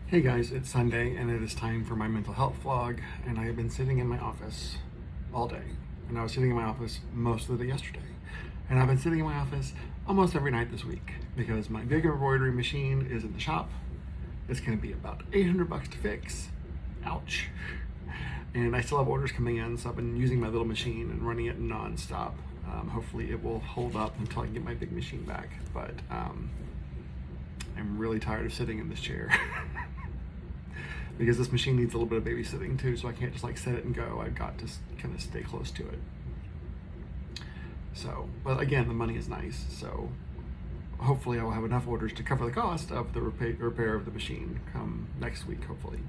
Hey guys, it's Sunday and it is time for my mental health vlog, and I have been sitting in my office all day. And I was sitting in my office most of the day yesterday. And I've been sitting in my office almost every night this week because my big embroidery machine is in the shop. It's gonna be about 800 bucks to fix. Ouch. And I still have orders coming in, so I've been using my little machine and running it non-stop. Hopefully it will hold up until I get my big machine back, but I'm really tired of sitting in this chair. Because this machine needs a little bit of babysitting too, so I can't just like set it and go. I've got to kind of stay close to it. So, but again, the money is nice, so hopefully I will have enough orders to cover the cost of the repair of the machine come next week, hopefully.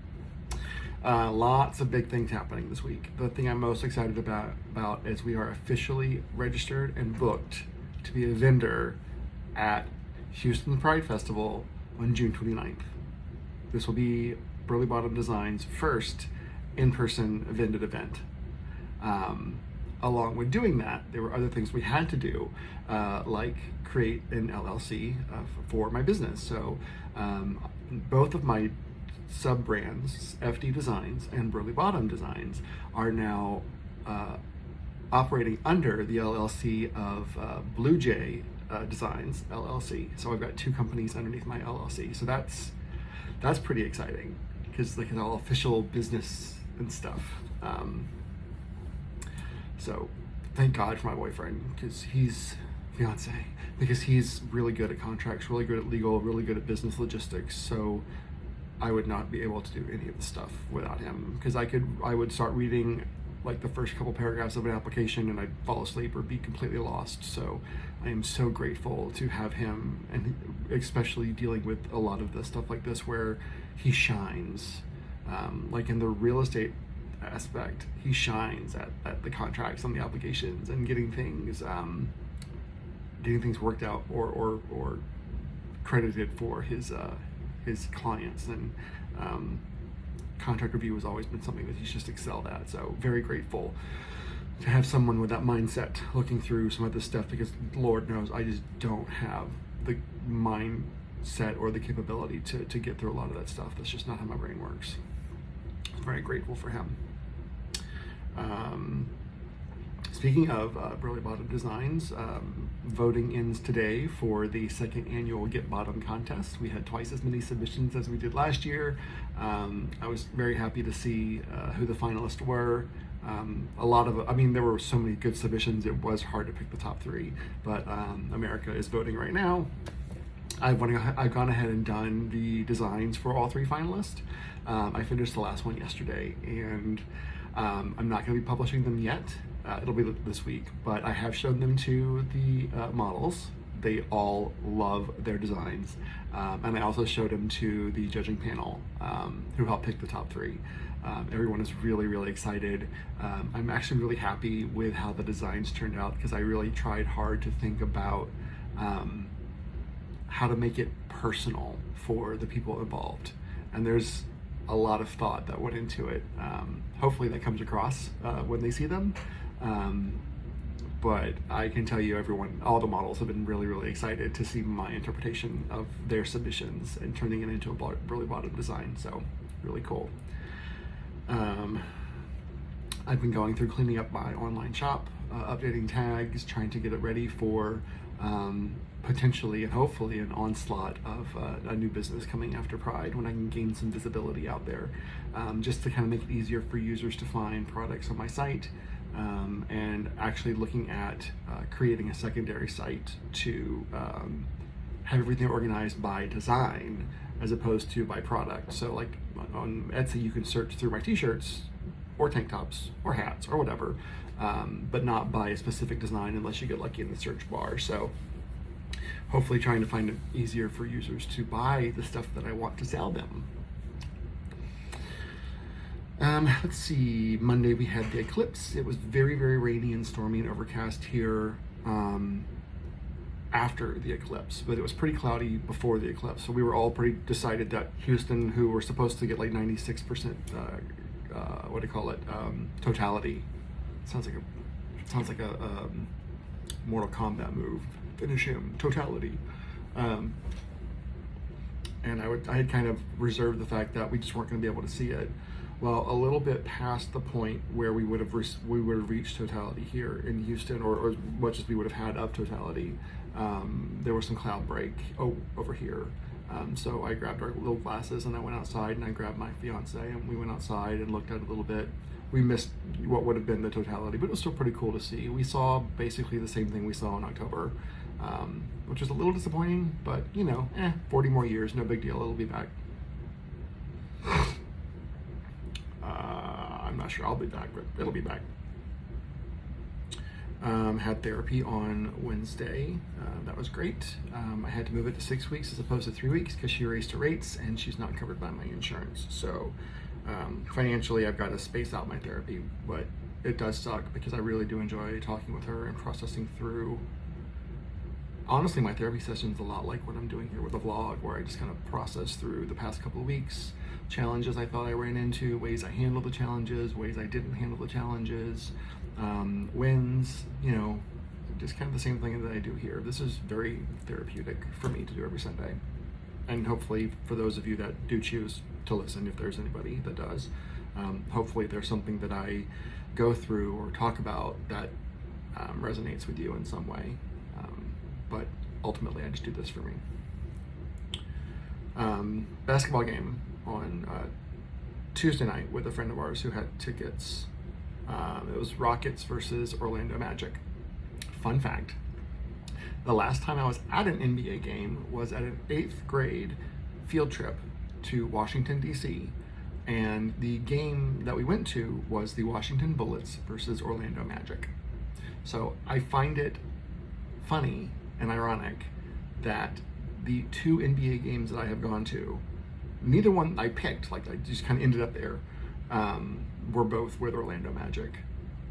Lots of big things happening this week. The thing I'm most excited about is we are officially registered and booked to be a vendor at Houston Pride Festival on June 29th. This will be Burley Bottom Design's first in-person vended event. Along with doing that, there were other things we had to do, like create an LLC for my business. So both of my sub-brands, FD Designs and Burley Bottom Designs, are now operating under the LLC of Blue Jay Designs LLC. So I've got two companies underneath my LLC. So that's pretty exciting because like it's all official business and stuff. So thank God for my boyfriend, because he's really good at contracts, really good at legal, really good at business logistics. So I would not be able to do any of the stuff without him, because I would start reading like the first couple paragraphs of an application and I'd fall asleep or be completely lost. So I am so grateful to have him, and especially dealing with a lot of the stuff like this where he shines. Like in the real estate aspect, he shines at the contracts on the applications and getting things worked out or credited for his clients. And contract review has always been something that he's just excelled at. So very grateful to have someone with that mindset looking through some of this stuff, because Lord knows I just don't have the mindset or the capability to get through a lot of that stuff. That's just not how my brain works. I'm very grateful for him. Speaking of Burley Bottom Designs, voting ends today for the second annual Get Bottom contest. We had twice as many submissions as we did last year. I was very happy to see who the finalists were. There were so many good submissions, it was hard to pick the top three, but America is voting right now. I've gone ahead and done the designs for all three finalists. I finished the last one yesterday, and I'm not going to be publishing them yet. It'll be this week, but I have shown them to the models. They all love their designs. And I also showed them to the judging panel, who helped pick the top three. Everyone is really, really excited. I'm actually really happy with how the designs turned out, because I really tried hard to think about how to make it personal for the people involved. And there's a lot of thought that went into it. Hopefully that comes across when they see them. But I can tell you, all the models have been really, really excited to see my interpretation of their submissions and turning it into a Burley Bottom design. So really cool. I've been going through cleaning up my online shop, updating tags, trying to get it ready for potentially and hopefully an onslaught of a new business coming after Pride, when I can gain some visibility out there, just to kind of make it easier for users to find products on my site, and actually looking at creating a secondary site to have everything organized by design as opposed to by product. So like on Etsy, you can search through my t-shirts or tank tops or hats or whatever, but not by a specific design unless you get lucky in the search bar. So hopefully trying to find it easier for users to buy the stuff that I want to sell them. Let's see, Monday we had the eclipse. It was very, very rainy and stormy and overcast here after the eclipse, but it was pretty cloudy before the eclipse. So we were all pretty decided that Houston, who were supposed to get like 96% totality. Sounds like a Mortal Kombat move. Finish him, totality. and I had kind of reserved the fact that we just weren't going to be able to see it. Well, a little bit past the point where we would have reached totality here in Houston, or as much as we would have had of totality, there was some cloud break over here. So I grabbed our little glasses and I went outside, and I grabbed my fiance and we went outside and looked at it a little bit. We missed what would have been the totality, but it was still pretty cool to see. We saw basically the same thing we saw in October, which was a little disappointing, but 40 more years, no big deal, it'll be back. I'm not sure I'll be back, but it'll be back. Had therapy on Wednesday. That was great. I had to move it to 6 weeks as opposed to 3 weeks because she raised her rates and she's not covered by my insurance. So financially, I've got to space out my therapy, but it does suck because I really do enjoy talking with her and processing through. Honestly, my therapy session is a lot like what I'm doing here with the vlog, where I just kind of process through the past couple of weeks, challenges I thought I ran into, ways I handled the challenges, ways I didn't handle the challenges, wins, just kind of the same thing that I do here. This is very therapeutic for me to do every Sunday. And hopefully for those of you that do choose to listen, if there's anybody that does, hopefully there's something that I go through or talk about that resonates with you in some way. But ultimately I just do this for me. Basketball game on Tuesday night with a friend of ours who had tickets. It was Rockets versus Orlando Magic. Fun fact, the last time I was at an NBA game was at an 8th grade field trip to Washington, D.C. And the game that we went to was the Washington Bullets versus Orlando Magic. So I find it funny and ironic that the 2 NBA games that I have gone to, neither one I picked, like I just kind of ended up there, were both with Orlando Magic.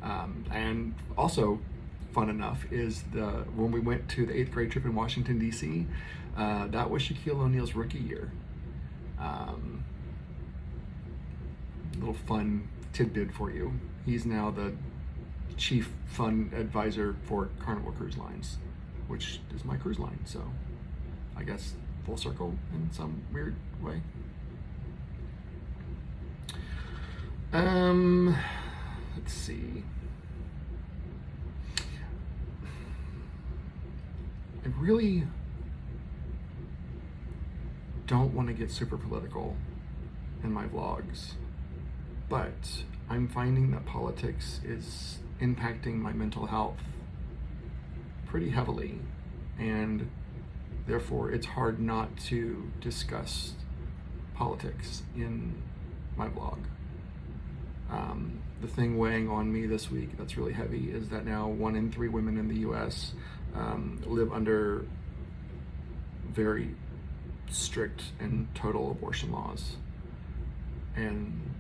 And also, fun enough, is when we went to the 8th grade trip in Washington, D.C., that was Shaquille O'Neal's rookie year. Little fun tidbit for you. He's now the chief fun advisor for Carnival Cruise Lines, which is my cruise line, so I guess full circle in some weird way. Let's see. I really don't want to get super political in my vlogs, but I'm finding that politics is impacting my mental health pretty heavily, and therefore it's hard not to discuss politics in my vlog. The thing weighing on me this week that's really heavy is that now 1 in 3 women in the US live under very strict and total abortion laws. And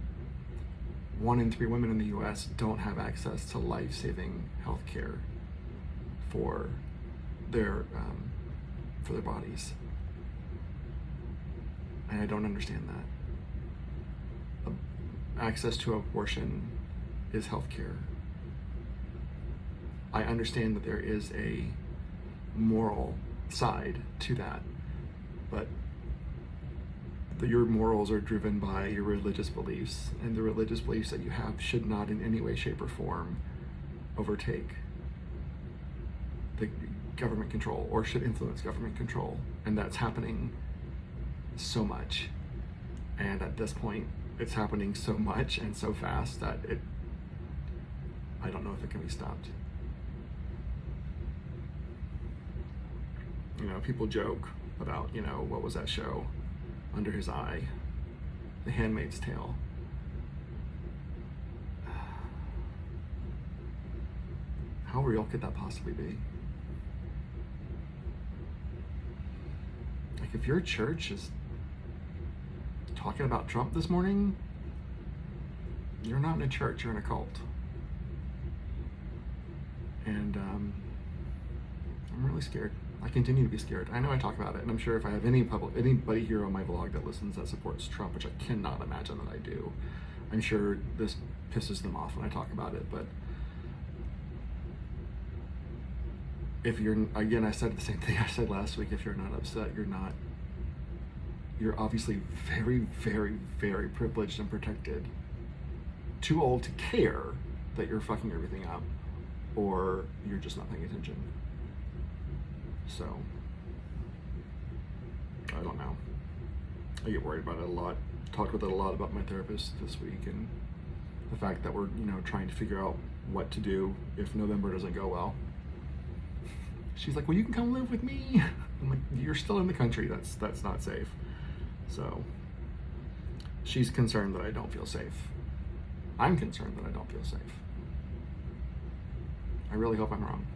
1 in 3 women in the US don't have access to life-saving health care for their bodies. And I don't understand that. Access to abortion is health care. I understand that there is a moral side to that, but your morals are driven by your religious beliefs, and the religious beliefs that you have should not in any way, shape, or form overtake the government control, or should influence government control. And that's happening so much. And at this point, it's happening so much and so fast that I don't know if it can be stopped. People joke about, what was that show, Under His Eye, The Handmaid's Tale. How real could that possibly be? Like, if your church is talking about Trump this morning, you're not in a church, you're in a cult. And I'm really scared. I continue to be scared. I know I talk about it, and I'm sure if I have anybody here on my vlog that listens that supports Trump, which I cannot imagine that I do, I'm sure this pisses them off when I talk about it. But if you're, again, I said the same thing I said last week, if you're not upset, you're not you're obviously very, very, very privileged and protected. Too old to care that you're fucking everything up, or you're just not paying attention. So, I don't know. I get worried about it a lot. Talked with it a lot about my therapist this week, and the fact that we're, trying to figure out what to do if November doesn't go well. She's like, well, you can come live with me. I'm like, you're still in the country. That's not safe. So she's concerned that I don't feel safe. I'm concerned that I don't feel safe. I really hope I'm wrong.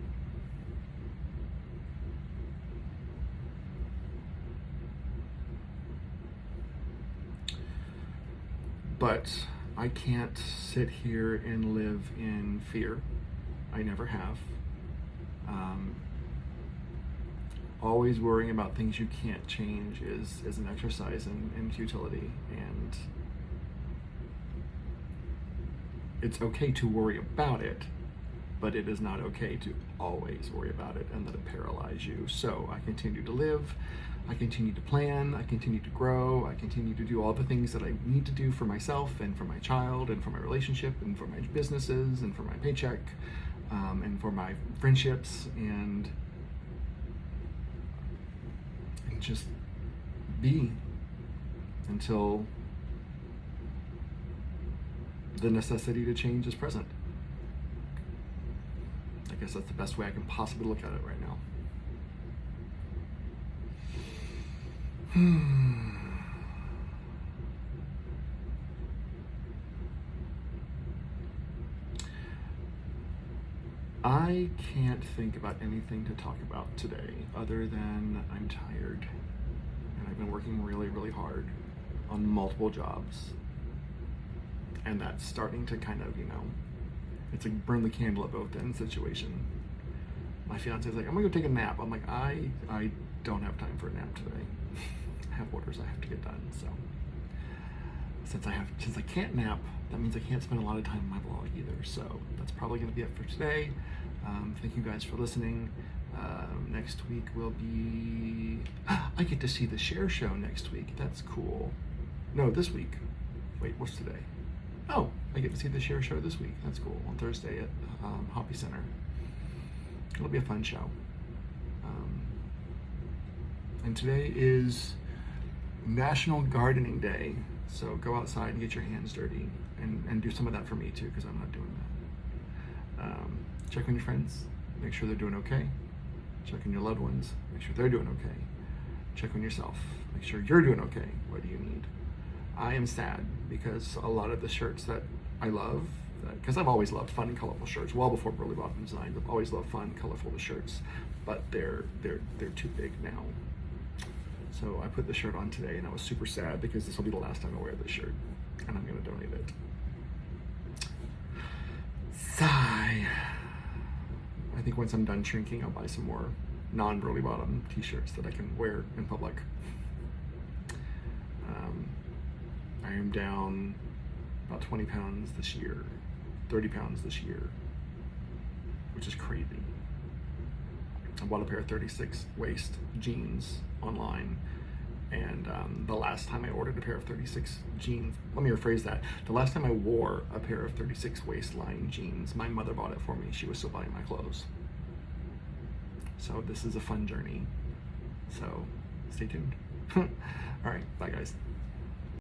But I can't sit here and live in fear. I never have. Always worrying about things you can't change is an exercise in futility, and it's okay to worry about it, but it is not okay to always worry about it and let it paralyze you. So I continue to live, I continue to plan, I continue to grow, I continue to do all the things that I need to do for myself and for my child and for my relationship and for my businesses and for my paycheck and for my friendships, and just be until the necessity to change is present. I guess that's the best way I can possibly look at it right now. I can't think about anything to talk about today other than I'm tired, and I've been working really, really hard on multiple jobs, and that's starting to kind of, it's a burn the candle at both ends situation. My fiance's like, I'm gonna go take a nap. I'm like, I don't have time for a nap today. I have orders I have to get done. So since I can't nap, that means I can't spend a lot of time in my blog either. So that's probably gonna be it for today. Thank you guys for listening. Next week will be, I get to see the Share Show next week. That's cool. No, this week. Wait, what's today? Oh, I get to see the Share Show this week. That's cool. On Thursday at Hoppy Center. It'll be a fun show. And today is National Gardening Day. So go outside and get your hands dirty and do some of that for me too, because I'm not doing that. Check on your friends, make sure they're doing okay. Check on your loved ones, make sure they're doing okay. Check on yourself, make sure you're doing okay. What do you need? I am sad because a lot of the shirts that I love, because I've always loved fun and colorful shirts, well before Burley Bottom Designs, I've always loved fun, colorful shirts, but they're too big now. So I put the shirt on today, and I was super sad because this will be the last time I wear this shirt, and I'm gonna donate it. Sigh. I think once I'm done shrinking, I'll buy some more non-Burley Bottom t-shirts that I can wear in public. I am down about 20 pounds this year, 30 pounds this year, which is crazy. I bought a pair of 36 waist jeans online, and the last time I ordered a pair of 36 jeans, let me rephrase that, the last time I wore a pair of 36 waistline jeans, my mother bought it for me. She was still buying my clothes. So this is a fun journey, so stay tuned. All right, bye guys.